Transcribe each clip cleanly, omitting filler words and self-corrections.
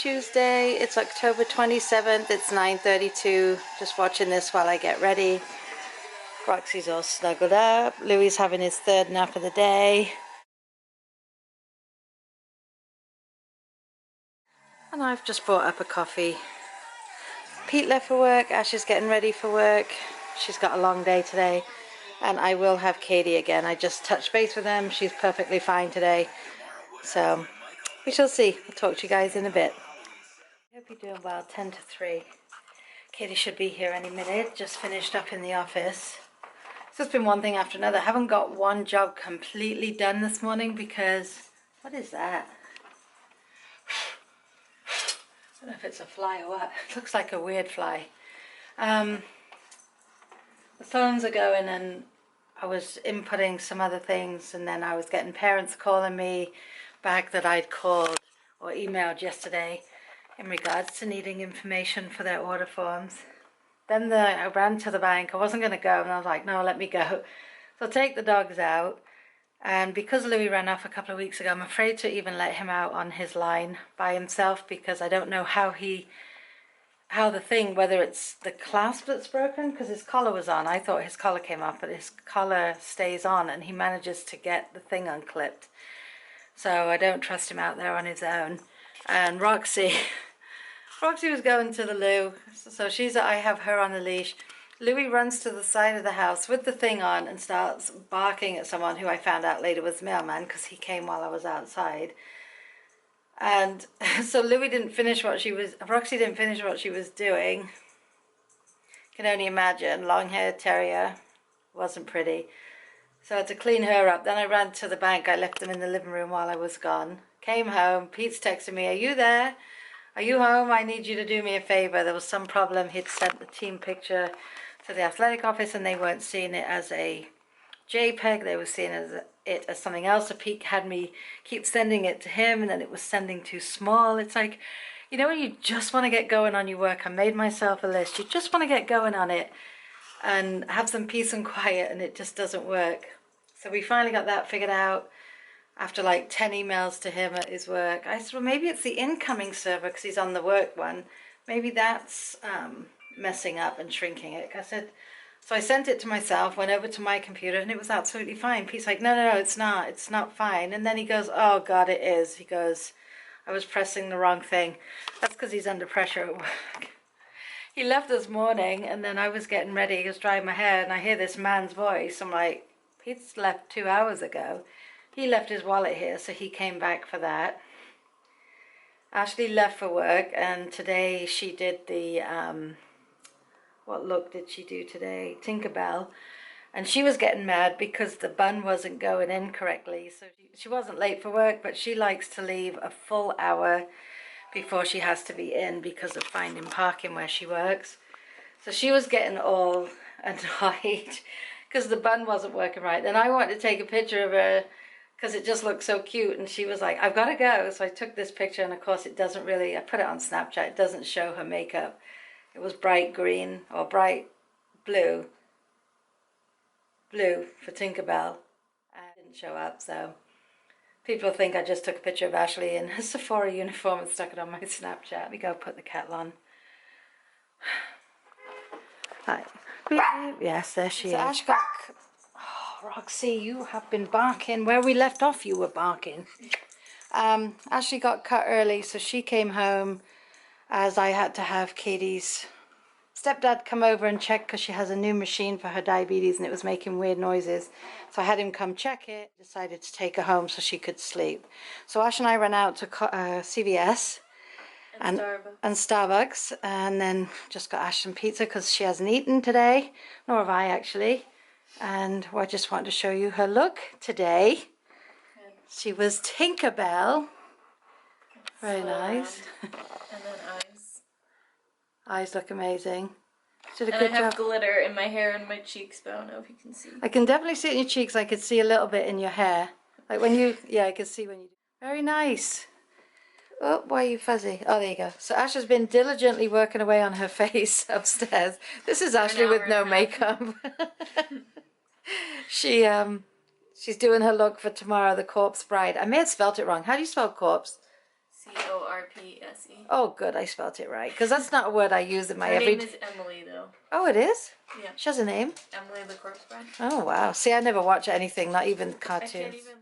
Tuesday. It's October 27th. It's 9:32. Just watching this while I get ready. Roxy's all snuggled up. Louis having his third nap of the day. And I've just brought up a coffee. Pete left for work. Ash is getting ready for work. She's got a long day today. And I will have Katie again. I just touched base with them. She's perfectly fine today. So we shall see. I'll talk to you guys in a bit. I hope you're doing well. 10 to 3. Katie should be here any minute. Just finished up in the office. It's just been one thing after another. I haven't got one job completely done this morning because... What is that? I don't know if it's a fly or what. It looks like a weird fly. The phones are going and I was inputting some other things, and then I was getting parents calling me back that I'd called or emailed yesterday in regards to needing information for their order forms. Then I ran to the bank. I wasn't going to go, and I was like, no, let me go. So I'll take the dogs out. And because Louis ran off a couple of weeks ago, I'm afraid to even let him out on his line by himself because I don't know whether it's the clasp that's broken, because his collar was on. I thought his collar came off, but his collar stays on and he manages to get the thing unclipped. So I don't trust him out there on his own. And Roxy was going to the loo, so I have her on the leash. Louis runs to the side of the house with the thing on and starts barking at someone who I found out later was the mailman, because he came while I was outside. And so Roxy didn't finish what she was doing. Can only imagine, long-haired terrier, wasn't pretty. So I had to clean her up. Then I ran to the bank. I left them in the living room while I was gone. Came home. Pete's texting me, are you there? Are you home? I need you to do me a favor. There was some problem. He'd sent the team picture to the athletic office and they weren't seeing it as a JPEG. They were seeing it as something else. So Pete had me keep sending it to him, and then it was sending too small. It's like, you know, when you just want to get going on your work. I made myself a list. You just want to get going on it and have some peace and quiet, and it just doesn't work. So we finally got that figured out after like 10 emails to him at his work. I said, well, maybe it's the incoming server because he's on the work one. Maybe that's messing up and shrinking it. I said, so I sent it to myself, went over to my computer, and it was absolutely fine. Pete's like, no, it's not fine. And then he goes, oh God, it is. He goes, I was pressing the wrong thing. That's because he's under pressure at work. He left this morning, and then I was getting ready. He was drying my hair, and I hear this man's voice. I'm like, Pete's left 2 hours ago. He left his wallet here, so he came back for that. Ashley left for work, and today she did the, what look did she do today? Tinkerbell. And she was getting mad because the bun wasn't going in correctly. So she wasn't late for work, but she likes to leave a full hour before she has to be in because of finding parking where she works. So she was getting all annoyed because the bun wasn't working right. Then I wanted to take a picture of her because it just looked so cute, and she was like, I've got to go. So I took this picture, and of course it doesn't really, I put it on Snapchat, it doesn't show her makeup. It was bright green or bright blue for Tinkerbell, and it didn't show up. So people think I just took a picture of Ashley in a Sephora uniform and stuck it on my Snapchat. Let me go put the kettle on. Hi. Yes, there she is. Ash got... Oh, Roxy, you have been barking. Where we left off, you were barking. Ashley got cut early, so she came home as I had to have Katie's stepdad come over and check because she has a new machine for her diabetes and it was making weird noises. So I had him come check it, decided to take her home so she could sleep. So Ash and I ran out to CVS and Starbucks, and then just got Ash some pizza because she hasn't eaten today, nor have I actually. And I just wanted to show you her look today. Good. She was Tinkerbell. Very nice. And then eyes. Eyes look amazing. Did a good job. I have glitter in my hair and my cheeks, but I don't know if you can see. I can definitely see it in your cheeks. I could see a little bit in your hair. Like when you, yeah, I could see when you. Very nice. Oh, why are you fuzzy? Oh, there you go. So Ash has been diligently working away on her face upstairs. This is Ashley with no makeup. She's doing her look for tomorrow, the Corpse Bride. I may have spelt it wrong. How do you spell corpse? Corpse. Oh, good, I spelled it right. Because that's not a word I use in my Her every... name is Emily, though. Oh, it is? Yeah. She has a name? Emily the Corpse Bride. Oh, wow. See, I never watch anything, not even I can't cartoons. even...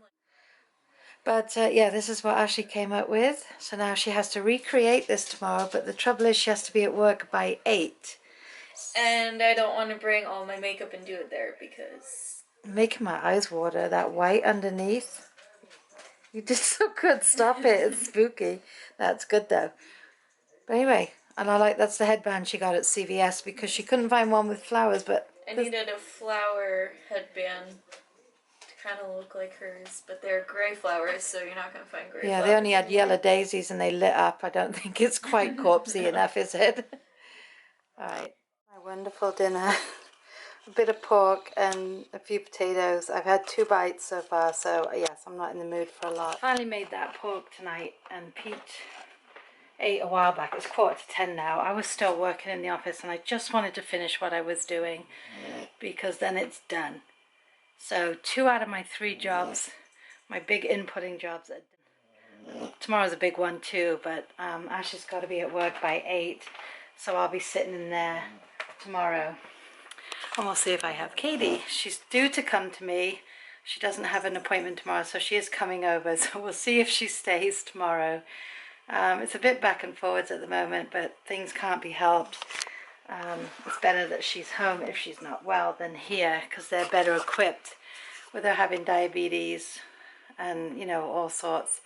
But yeah, this is what Ashley came up with. So now she has to recreate this tomorrow, but the trouble is she has to be at work by 8. And I don't want to bring all my makeup and do it there because... Making my eyes water, that white underneath. You did so good, stop it, it's spooky. That's good though. But anyway, and I like, that's the headband she got at CVS because she couldn't find one with flowers, but... I needed a flower headband to kind of look like hers, but they're gray flowers, so you're not going to find gray flowers. Yeah, they only had anywhere. yellow daisies and they lit up. I don't think it's quite corpsey enough, is it? Alright, my wonderful dinner. A bit of pork and a few potatoes. I've had 2 bites so far, so yes, I'm not in the mood for a lot. Finally made that pork tonight, and Pete ate a while back. It's 9:45 now. I was still working in the office and I just wanted to finish what I was doing because then it's done. So 2 out of my 3 jobs, my big inputting jobs, tomorrow's a big one too, but Ashley's got to be at work by 8, so I'll be sitting in there tomorrow. And we'll see if I have Katie. She's due to come to me. She doesn't have an appointment tomorrow, so she is coming over. So we'll see if she stays tomorrow. It's a bit back and forwards at the moment, but things can't be helped. It's better that she's home if she's not well than here, because they're better equipped with her having diabetes and, you know, all sorts.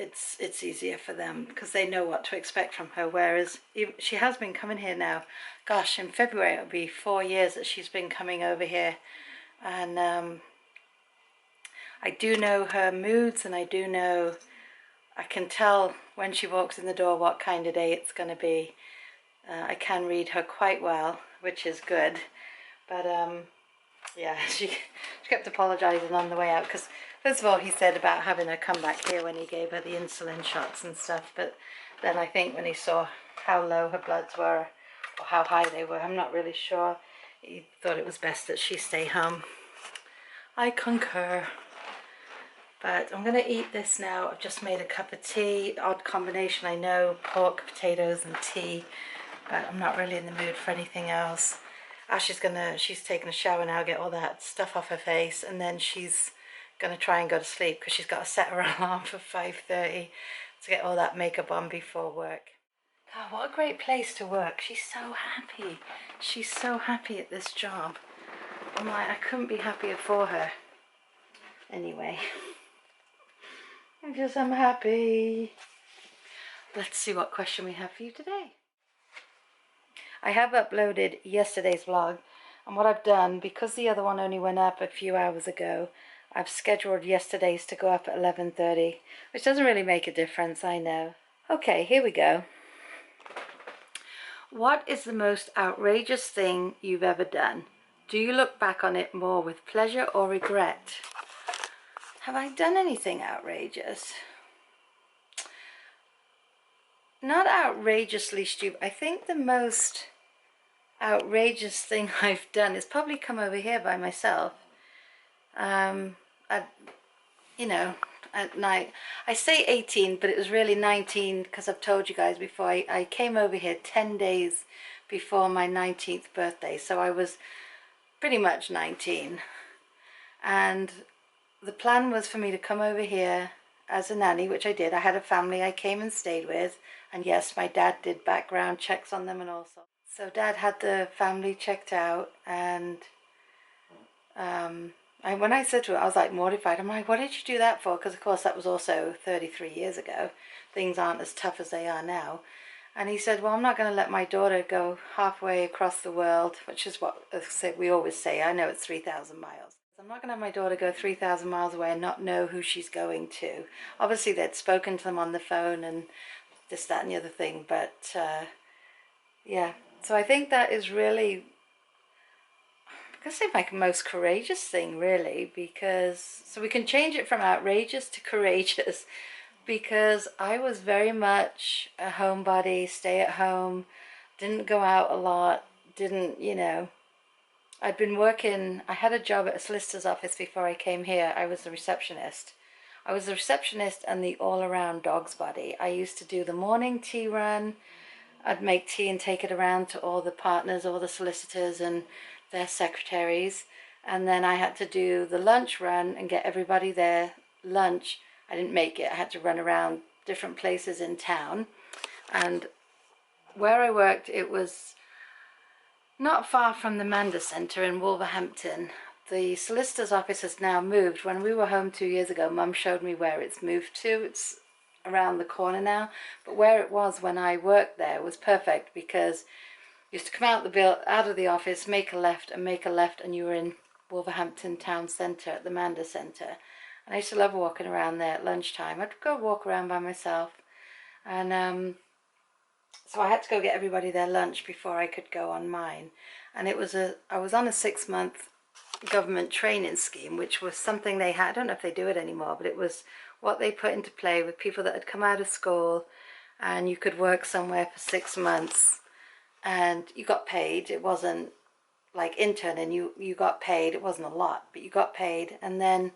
It's easier for them because they know what to expect from her, whereas she has been coming here now. Gosh, in February it'll be 4 years that she's been coming over here, and I do know her moods, and I can tell when she walks in the door what kind of day it's going to be. I can read her quite well, which is good, but yeah, she kept apologising on the way out because first of all he said about having her come back here when he gave her the insulin shots and stuff, but then I think when he saw how low her bloods were or how high they were, I'm not really sure, he thought it was best that she stay home. I concur. But I'm going to eat this now. I've just made a cup of tea. Odd combination, I know, pork, potatoes and tea, but I'm not really in the mood for anything else. She's taking a shower now, get all that stuff off her face, and then she's going to try and go to sleep because she's got to set her alarm for 5:30 to get all that makeup on before work. God, what a great place to work. She's so happy. She's so happy at this job. I'm like, I couldn't be happier for her. Anyway, I'm happy. Let's see what question we have for you today. I have uploaded yesterday's vlog, and what I've done, because the other one only went up a few hours ago, I've scheduled yesterday's to go up at 11:30, which doesn't really make a difference, I know. Okay, here we go. What is the most outrageous thing you've ever done? Do you look back on it more with pleasure or regret? Have I done anything outrageous? Not outrageously stupid. I think the most outrageous thing I've done is probably come over here by myself. You know, at night. I say 18, but it was really 19 because I've told you guys before. I came over here 10 days before my 19th birthday, so I was pretty much 19. And the plan was for me to come over here as a nanny, which I did. I had a family I came and stayed with, and yes, my dad did background checks on them and all sorts. So Dad had the family checked out, and when I said to her, I was like mortified. I'm like, what did you do that for? Because of course that was also 33 years ago. Things aren't as tough as they are now. And he said, well, I'm not going to let my daughter go halfway across the world, which is what we always say. I know it's 3,000 miles. I'm not going to have my daughter go 3,000 miles away and not know who she's going to. Obviously, they'd spoken to them on the phone and this, that, and the other thing. But, yeah. So I think that is really, I'm going to say, my most courageous thing, really. Because, so we can change it from outrageous to courageous. Because I was very much a homebody, stay at home, didn't go out a lot, didn't, you know. I'd been working, I had a job at a solicitor's office before I came here. I was a receptionist. I was the receptionist and the all-around dog's body. I used to do the morning tea run. I'd make tea and take it around to all the partners, all the solicitors and their secretaries. And then I had to do the lunch run and get everybody their lunch. I didn't make it. I had to run around different places in town. And where I worked, it was not far from the Manda Centre in Wolverhampton. The solicitor's office has now moved. When we were home 2 years ago, Mum showed me where it's moved to. It's around the corner now. But where it was when I worked there was perfect, because you used to come out of the office, make a left, and you were in Wolverhampton town centre at the Manda Centre. And I used to love walking around there at lunchtime. I'd go walk around by myself. And so I had to go get everybody their lunch before I could go on mine. And I was on a 6-month government training scheme, which was something they had. I don't know if they do it anymore, but it was what they put into play with people that had come out of school, and you could work somewhere for 6 months and you got paid. It wasn't like interning, you got paid. It wasn't a lot, but you got paid, and then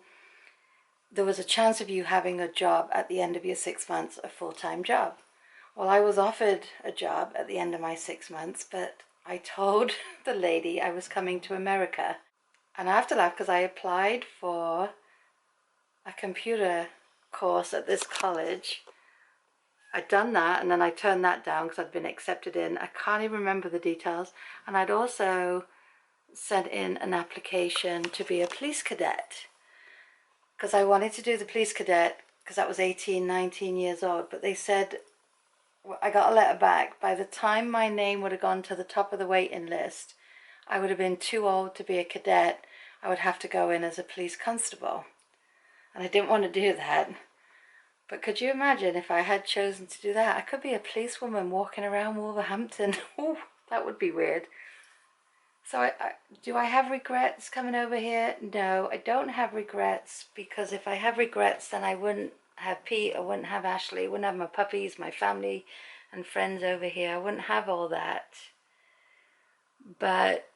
there was a chance of you having a job at the end of your 6 months, a full-time job. Well, I was offered a job at the end of my 6 months, but I told the lady I was coming to America. And I have to laugh because I applied for a computer course at this college. I'd done that, and then I turned that down because I'd been accepted in. I can't even remember the details. And I'd also sent in an application to be a police cadet, because I wanted to do the police cadet because I was 18, 19 years old. But they said, I got a letter back, by the time my name would have gone to the top of the waiting list, I would have been too old to be a cadet. I would have to go in as a police constable. And I didn't want to do that. But could you imagine if I had chosen to do that? I could be a policewoman walking around Wolverhampton. Ooh, that would be weird. So do I have regrets coming over here? No, I don't have regrets, because if I have regrets, then I wouldn't have Pete, I wouldn't have Ashley, I wouldn't have my puppies, my family and friends over here. I wouldn't have all that. But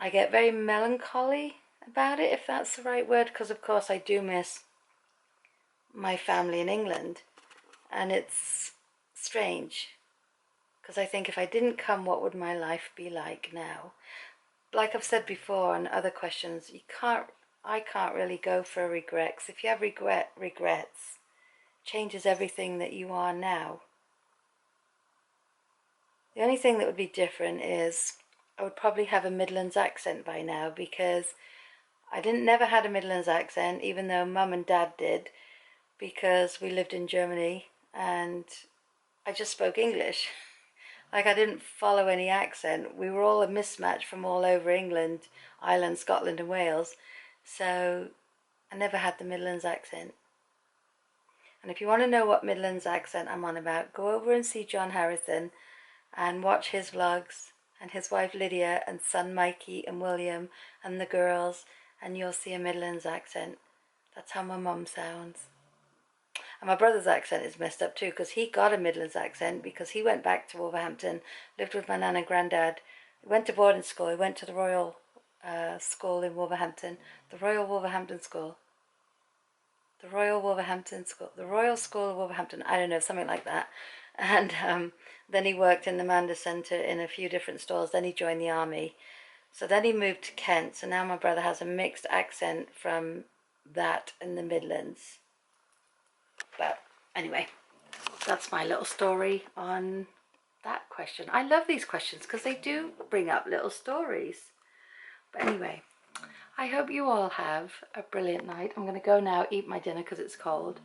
I get very melancholy about it, if that's the right word, because of course I do miss my family in England. And it's strange, because I think if I didn't come, what would my life be like now? Like I've said before on other questions, I can't really go for regrets. If you have regrets, changes everything that you are now. The only thing that would be different is I would probably have a Midlands accent by now, because I never had a Midlands accent, even though Mum and Dad did, because we lived in Germany and I just spoke English. Like, I didn't follow any accent. We were all a mismatch from all over England, Ireland, Scotland and Wales. So I never had the Midlands accent. And if you want to know what Midlands accent I'm on about, go over and see John Harrison and watch his vlogs, and his wife Lydia and son Mikey and William and the girls, and you'll see a Midlands accent. That's how my mum sounds. And my brother's accent is messed up too, because he got a Midlands accent because he went back to Wolverhampton, lived with my nan and granddad, went to boarding school, he went to the Royal School in Wolverhampton, the Royal Wolverhampton School. The Royal Wolverhampton School, the Royal School of Wolverhampton, I don't know, something like that. And then he worked in the Manda Centre in a few different stores, then he joined the army. So then he moved to Kent, so now my brother has a mixed accent from that in the Midlands. But anyway, that's my little story on that question. I love these questions because they do bring up little stories. But anyway, I hope you all have a brilliant night. I'm going to go now eat my dinner because it's cold,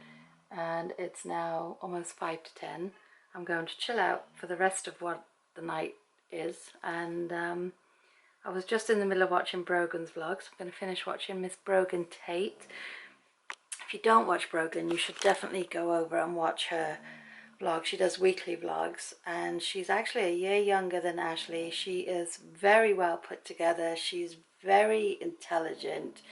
and it's now almost 5 to 10. I'm going to chill out for the rest of what the night is, and I was just in the middle of watching Brogan's vlogs. I'm going to finish watching Miss Brogan Tate. If you don't watch Brogan, you should definitely go over and watch her vlog. She does weekly vlogs, and she's actually a year younger than Ashley. She is very well put together. She's very intelligent.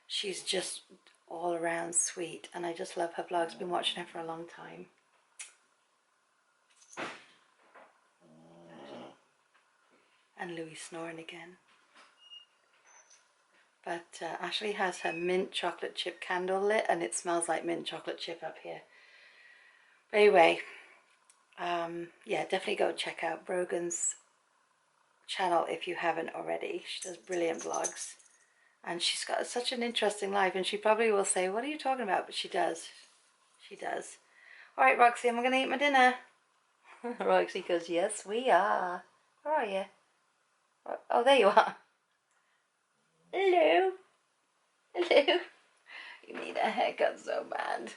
She's just all around sweet, and I just love her vlogs. Been watching her for a long time. And Louis snoring again. But Ashley has her mint chocolate chip candle lit, and it smells like mint chocolate chip up here. But anyway, yeah, definitely go check out Brogan's channel if you haven't already. She does brilliant vlogs. And she's got such an interesting life, and she probably will say, what are you talking about? But she does. She does. All right, Roxy, I'm going to eat my dinner. Roxy goes, yes, we are. Where are you? Oh, there you are. Hello. Hello. You need a haircut so bad.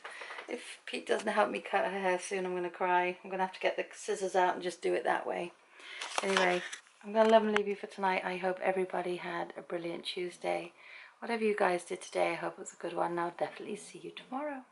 If Pete doesn't help me cut her hair soon, I'm going to cry. I'm going to have to get the scissors out and just do it that way. Anyway, I'm going to love and leave you for tonight. I hope everybody had a brilliant Tuesday. Whatever you guys did today, I hope it was a good one. I'll definitely see you tomorrow.